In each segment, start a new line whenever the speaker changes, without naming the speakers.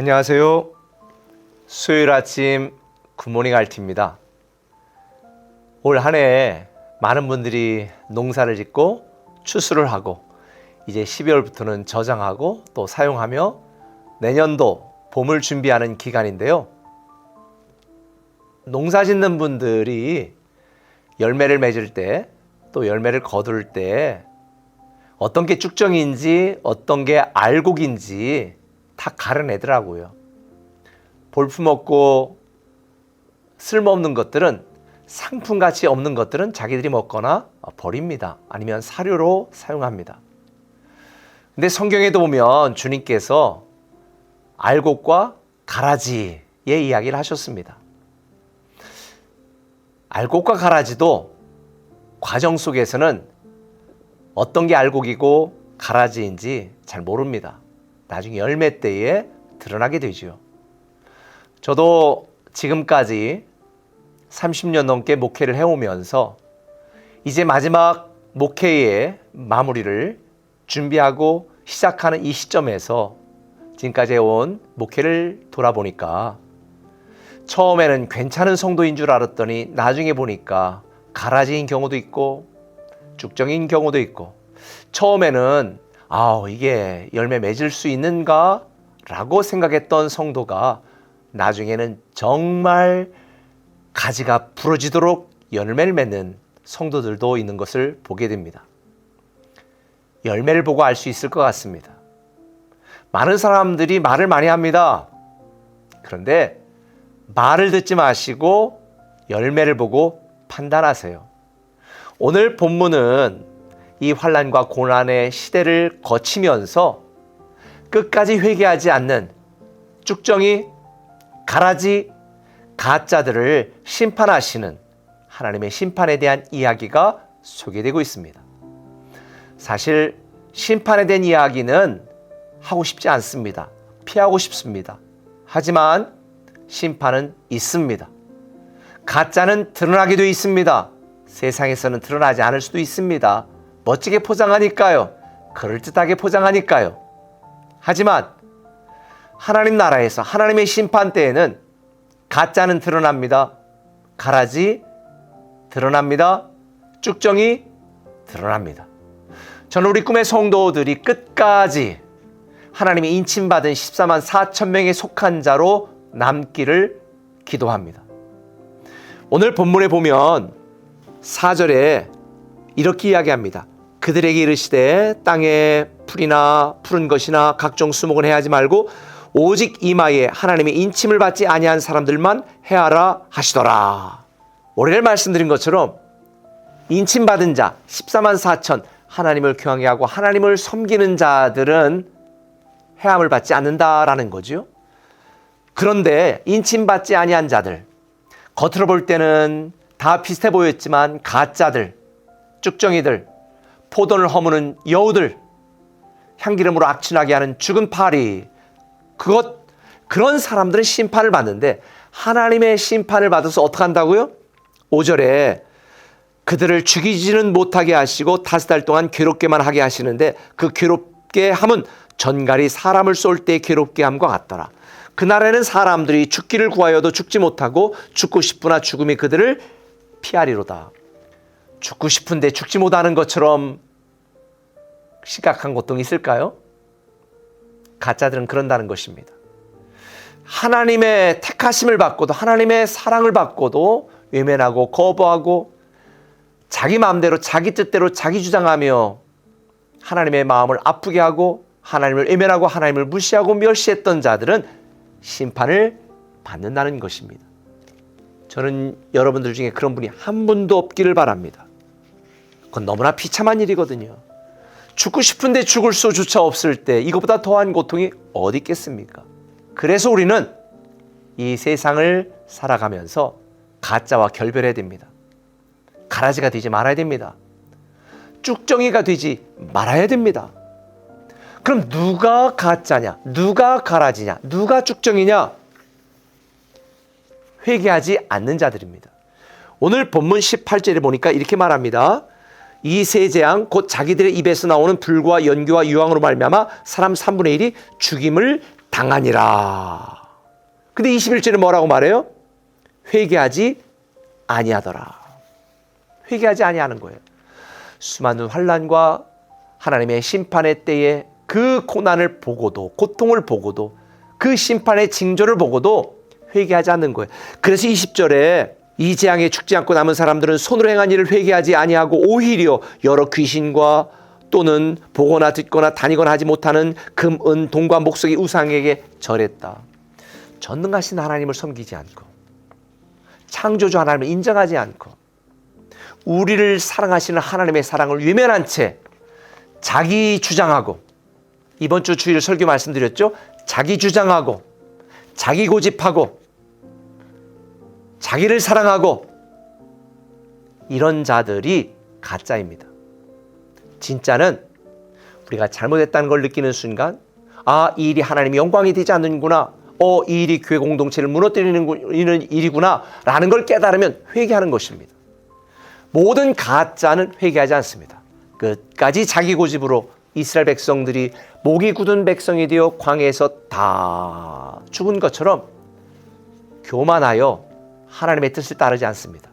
안녕하세요. 수요일 아침 굿모닝 RT입니다. 올 한 해 많은 분들이 농사를 짓고 추수를 하고 이제 12월부터는 저장하고 또 사용하며 내년도 봄을 준비하는 기간인데요. 농사 짓는 분들이 열매를 맺을 때 또 열매를 거둘 때 어떤 게 쭉정인지 어떤 게 알곡인지 다 가려내더라고요. 볼품없고 쓸모없는 것들은, 상품가치 없는 것들은 자기들이 먹거나 버립니다. 아니면 사료로 사용합니다. 근데 성경에도 보면 주님께서 알곡과 가라지의 이야기를 하셨습니다. 알곡과 가라지도 과정 속에서는 어떤 게 알곡이고 가라지인지 잘 모릅니다. 나중에 열매 때에 드러나게 되죠. 저도 지금까지 30년 넘게 목회를 해오면서 이제 마지막 목회의 마무리를 준비하고 시작하는 이 시점에서 지금까지 해온 목회를 돌아보니까 처음에는 괜찮은 성도인 줄 알았더니 나중에 보니까 가라지인 경우도 있고 쭉정인 경우도 있고, 처음에는 이게 열매 맺을 수 있는가? 라고 생각했던 성도가 나중에는 정말 가지가 부러지도록 열매를 맺는 성도들도 있는 것을 보게 됩니다. 열매를 보고 알 수 있을 것 같습니다. 많은 사람들이 말을 많이 합니다. 그런데 말을 듣지 마시고 열매를 보고 판단하세요. 오늘 본문은 이 환난과 고난의 시대를 거치면서 끝까지 회개하지 않는 쭉정이, 가라지, 가짜들을 심판하시는 하나님의 심판에 대한 이야기가 소개되고 있습니다. 사실 심판에 대한 이야기는 하고 싶지 않습니다. 피하고 싶습니다. 하지만 심판은 있습니다. 가짜는 드러나게 되어 있습니다. 세상에서는 드러나지 않을 수도 있습니다. 멋지게 포장하니까요. 그럴듯하게 포장하니까요. 하지만 하나님 나라에서 하나님의 심판 때에는 가짜는 드러납니다. 가라지 드러납니다. 쭉정이 드러납니다. 저는 우리 꿈의 성도들이 끝까지 하나님의 인침받은 14만 4천 명에 속한 자로 남기를 기도합니다. 오늘 본문에 보면 4절에 이렇게 이야기합니다. 그들에게 이르시되 땅에 풀이나 푸른 것이나 각종 수목은 해하지 말고 오직 이마에 하나님의 인침을 받지 아니한 사람들만 해하라 하시더라. 올해 말씀드린 것처럼 인침받은 자 14만 4천, 하나님을 교하게 하고 하나님을 섬기는 자들은 해함을 받지 않는다라는 거죠. 그런데 인침받지 아니한 자들, 겉으로 볼 때는 다 비슷해 보였지만 가짜들, 쭉정이들, 포도를 허무는 여우들, 향기름으로 악취나게 하는 죽은 파리, 그런 사람들은 심판을 받는데 하나님의 심판을 받아서 어떻게 한다고요? 5절에 그들을 죽이지는 못하게 하시고 5달 동안 괴롭게만 하게 하시는데 그 괴롭게 함은 전갈이 사람을 쏠 때 괴롭게 함과 같더라. 그날에는 사람들이 죽기를 구하여도 죽지 못하고 죽고 싶으나 죽음이 그들을 피하리로다. 죽고 싶은데 죽지 못하는 것처럼 심각한 고통이 있을까요? 가짜들은 그런다는 것입니다. 하나님의 택하심을 받고도, 하나님의 사랑을 받고도 외면하고 거부하고 자기 마음대로 자기 뜻대로 자기 주장하며 하나님의 마음을 아프게 하고 하나님을 외면하고 하나님을 무시하고 멸시했던 자들은 심판을 받는다는 것입니다. 저는 여러분들 중에 그런 분이 한 분도 없기를 바랍니다. 그건 너무나 비참한 일이거든요. 죽고 싶은데 죽을 수조차 없을 때 이것보다 더한 고통이 어디 있겠습니까? 그래서 우리는 이 세상을 살아가면서 가짜와 결별해야 됩니다. 가라지가 되지 말아야 됩니다. 쭉정이가 되지 말아야 됩니다. 그럼 누가 가짜냐? 누가 가라지냐? 누가 쭉정이냐? 회개하지 않는 자들입니다. 오늘 본문 18절에 보니까 이렇게 말합니다. 이 세 재앙 곧 자기들의 입에서 나오는 불과 연기와 유황으로 말미암아 사람 3분의 1이 죽임을 당하니라. 근데 21절에 뭐라고 말해요? 회개하지 아니하더라. 회개하지 아니하는 거예요. 수많은 환난과 하나님의 심판의 때에 그 고난을 보고도, 고통을 보고도, 그 심판의 징조를 보고도 회개하지 않는 거예요. 그래서 20절에 이 재앙에 죽지 않고 남은 사람들은 손으로 행한 일을 회개하지 아니하고 오히려 여러 귀신과 또는 보거나 듣거나 다니거나 하지 못하는 금, 은, 동과 목석의 우상에게 절했다. 전능하신 하나님을 섬기지 않고, 창조주 하나님을 인정하지 않고, 우리를 사랑하시는 하나님의 사랑을 외면한 채 자기 주장하고, 이번 주 주일 설교 말씀드렸죠? 자기 주장하고, 자기 고집하고, 자기를 사랑하고, 이런 자들이 가짜입니다. 진짜는 우리가 잘못했다는 걸 느끼는 순간, 아, 이 일이 하나님의 영광이 되지 않는구나, 이 일이 교회 공동체를 무너뜨리는 일이구나 라는 걸 깨달으면 회개하는 것입니다. 모든 가짜는 회개하지 않습니다. 끝까지 자기 고집으로 이스라엘 백성들이 목이 굳은 백성이 되어 광야에서 다 죽은 것처럼 교만하여 하나님의 뜻을 따르지 않습니다.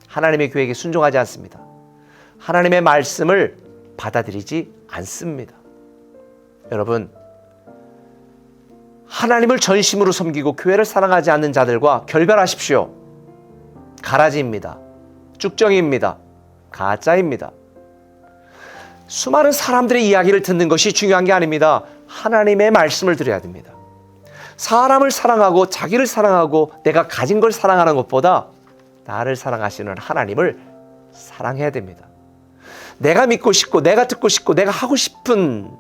하나님의 계획에 순종하지 않습니다. 하나님의 말씀을 받아들이지 않습니다. 여러분, 하나님을 전심으로 섬기고 교회를 사랑하지 않는 자들과 결별하십시오. 가라지입니다. 쭉정이입니다. 가짜입니다. 수많은 사람들의 이야기를 듣는 것이 중요한 게 아닙니다. 하나님의 말씀을 들어야 됩니다. 사람을 사랑하고 자기를 사랑하고 내가 가진 걸 사랑하는 것보다 나를 사랑하시는 하나님을 사랑해야 됩니다. 내가 믿고 싶고 내가 듣고 싶고 내가 하고 싶은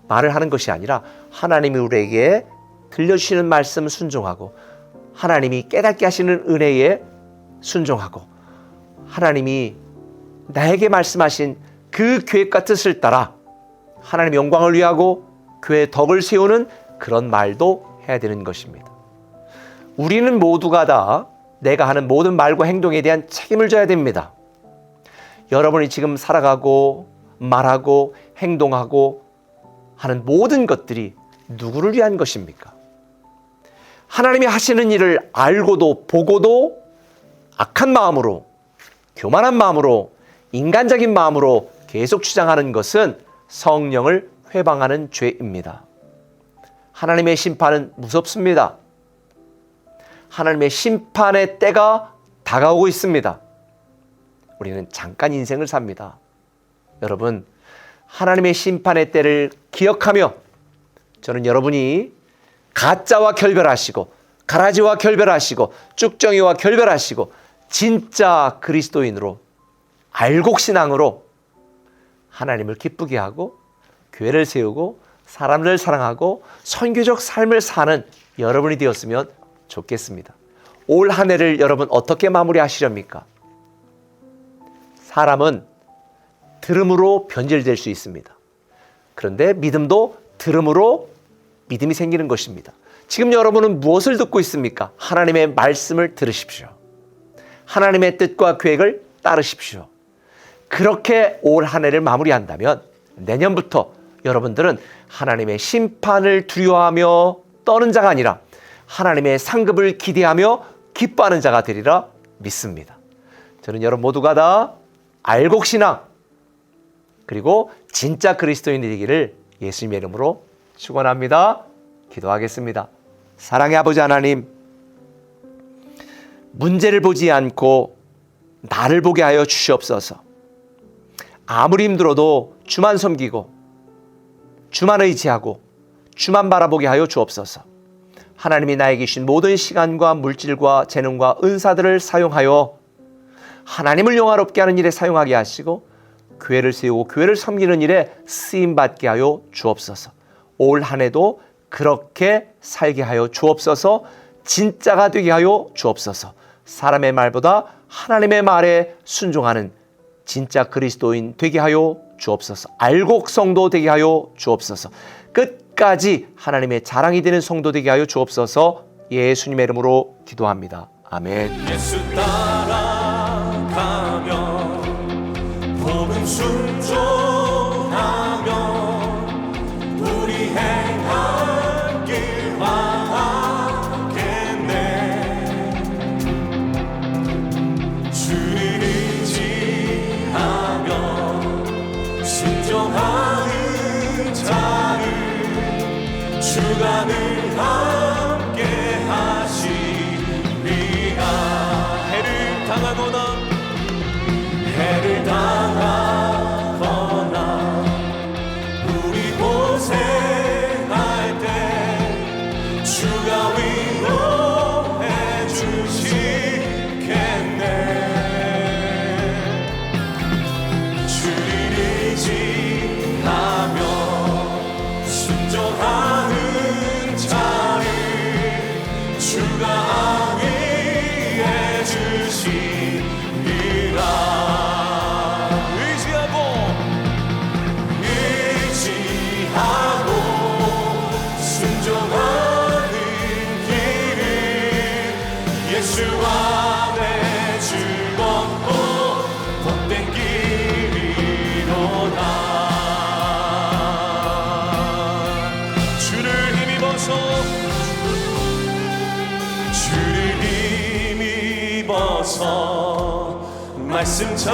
말을 하는 것이 아니라 하나님이 우리에게 들려주시는 말씀 순종하고, 하나님이 깨닫게 하시는 은혜에 순종하고, 하나님이 나에게 말씀하신 그 계획과 뜻을 따라 하나님의 영광을 위하고 교회의 덕을 세우는 그런 말도 해야 되는 것입니다. 우리는 모두가 다 내가 하는 모든 말과 행동에 대한 책임을 져야 됩니다. 여러분이 지금 살아가고 말하고 행동하고 하는 모든 것들이 누구를 위한 것입니까? 하나님이 하시는 일을 알고도 보고도 악한 마음으로, 교만한 마음으로, 인간적인 마음으로 계속 주장하는 것은 성령을 회방하는 죄입니다. 하나님의 심판은 무섭습니다. 하나님의 심판의 때가 다가오고 있습니다. 우리는 잠깐 인생을 삽니다. 여러분, 하나님의 심판의 때를 기억하며 저는 여러분이 가짜와 결별하시고, 가라지와 결별하시고, 쭉정이와 결별하시고, 진짜 그리스도인으로, 알곡신앙으로 하나님을 기쁘게 하고 교회를 세우고 사람들을 사랑하고 선교적 삶을 사는 여러분이 되었으면 좋겠습니다. 올 한 해를 여러분 어떻게 마무리하시렵니까? 사람은 들음으로 변질될 수 있습니다. 그런데 믿음도 들음으로 믿음이 생기는 것입니다. 지금 여러분은 무엇을 듣고 있습니까? 하나님의 말씀을 들으십시오. 하나님의 뜻과 계획을 따르십시오. 그렇게 올 한 해를 마무리한다면 내년부터 여러분들은 하나님의 심판을 두려워하며 떠는 자가 아니라 하나님의 상급을 기대하며 기뻐하는 자가 되리라 믿습니다. 저는 여러분 모두가 다 알곡신앙 그리고 진짜 그리스도인이 되기를 예수님의 이름으로 축원합니다. 기도하겠습니다. 사랑의 아버지 하나님, 문제를 보지 않고 나를 보게 하여 주시옵소서. 아무리 힘들어도 주만 섬기고 주만 의지하고 주만 바라보게 하여 주옵소서. 하나님이 나에게 주신 모든 시간과 물질과 재능과 은사들을 사용하여 하나님을 영화롭게 하는 일에 사용하게 하시고 교회를 세우고 교회를 섬기는 일에 쓰임받게 하여 주옵소서. 올 한 해도 그렇게 살게 하여 주옵소서. 진짜가 되게 하여 주옵소서. 사람의 말보다 하나님의 말에 순종하는 진짜 그리스도인 되게 하여 주옵소서. 알곡 성도 되게 하여 주옵소서. 끝까지 하나님의 자랑이 되는 성도 되게 하여 주옵소서. 예수님의 이름으로 기도합니다. 아멘.
예수 따라가며 복음 순종하며 우리 행할 주가 늘 함께 하시리라. 해를 당하거나 우리 고생할 때 주가 위로해 주시겠네. 주를 의지하며 순종하는 자를 주가 안위해 주시리라. 의지하고 순종하는 길을 예수 안에 즐겁고 복된 길이로다. 주를 힘입어서 말씀 잘